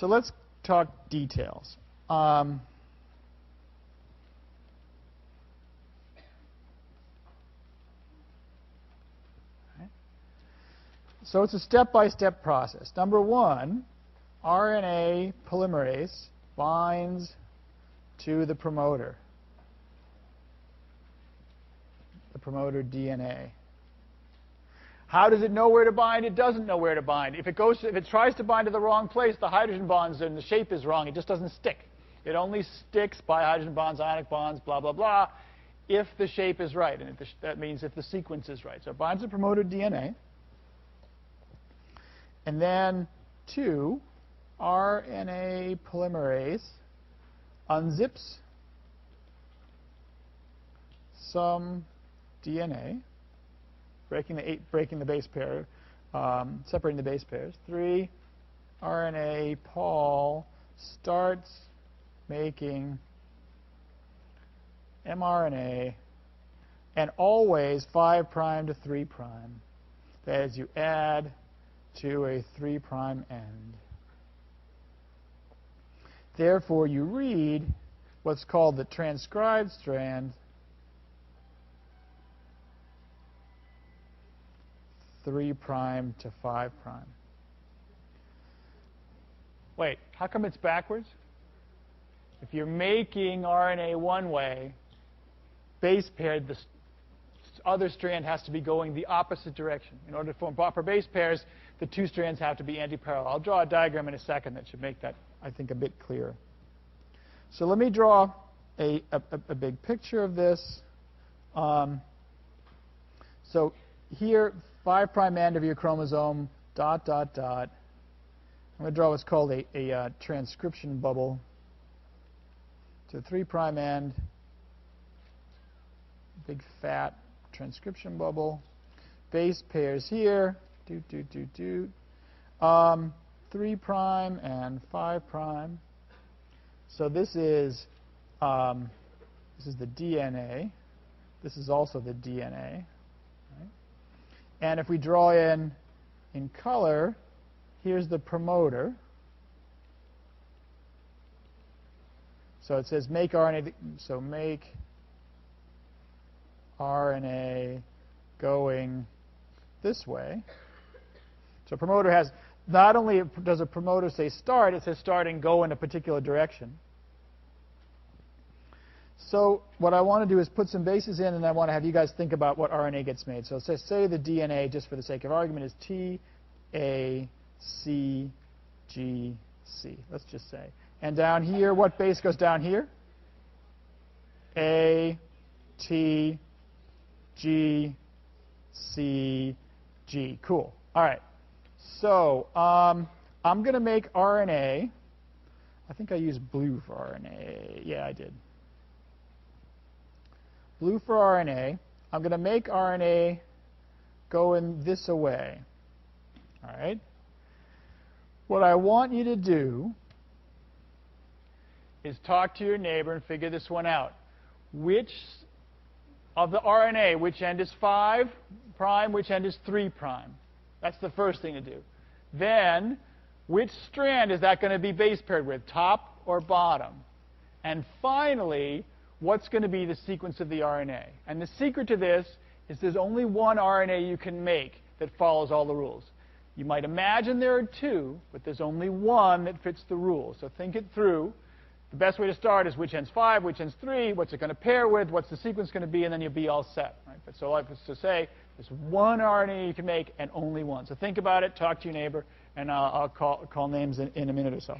So let's talk details. So it's a step-by-step process. Number one, RNA polymerase binds to the promoter DNA. How does it know where to bind? It doesn't know where to bind. If it tries to bind to the wrong place, the hydrogen bonds and the shape is wrong. It just doesn't stick. It only sticks by hydrogen bonds, ionic bonds, blah, blah, blah, if the shape is right. And that means if the sequence is right. So it binds to promoter DNA. And then, 2, RNA polymerase unzips some DNA, breaking the base pair, separating the base pairs. 3, RNA pol starts making mRNA, and always 5' to 3'. That is, you add to a 3' end. Therefore, you read what's called the transcribed strand 3' to 5'. Wait, how come it's backwards? If you're making RNA one way, base paired, the other strand has to be going the opposite direction. In order to form proper base pairs, the 2 strands have to be anti-parallel. I'll draw a diagram in a second that should make that, I think, a bit clearer. So let me draw a big picture of this. So here, 5' end of your chromosome, ... I'm going to draw what's called a transcription bubble to 3' end, big fat transcription bubble. Base pairs here, 3' and 5'. So this is the DNA. This is also the DNA. Right? And if we draw in color, here's the promoter. So it says make RNA. So make RNA going this way. So promoter has, not only does a promoter say start, it says start and go in a particular direction. So what I want to do is put some bases in, and I want to have you guys think about what RNA gets made. So say the DNA, just for the sake of argument, is T, A, C, G, C. Let's just say. And down here, what base goes down here? A, T, G, C, G. Cool. All right. So I'm going to make RNA. I think I used blue for RNA. Yeah, I did. Blue for RNA. I'm going to make RNA go in this way. All right. What I want you to do is talk to your neighbor and figure this one out. Which of the RNA, which end is 5', which end is 3'? That's the first thing to do. Then, which strand is that going to be base paired with, top or bottom? And finally, what's going to be the sequence of the RNA? And the secret to this is there's only one RNA you can make that follows all the rules. You might imagine there are 2, but there's only one that fits the rule. So think it through. The best way to start is which ends 5, which ends 3, what's it going to pair with, what's the sequence going to be, and then you'll be all set. Right? But so I was to say, there's one RNA you can make and only one. So think about it, talk to your neighbor, and I'll call names in a minute or so.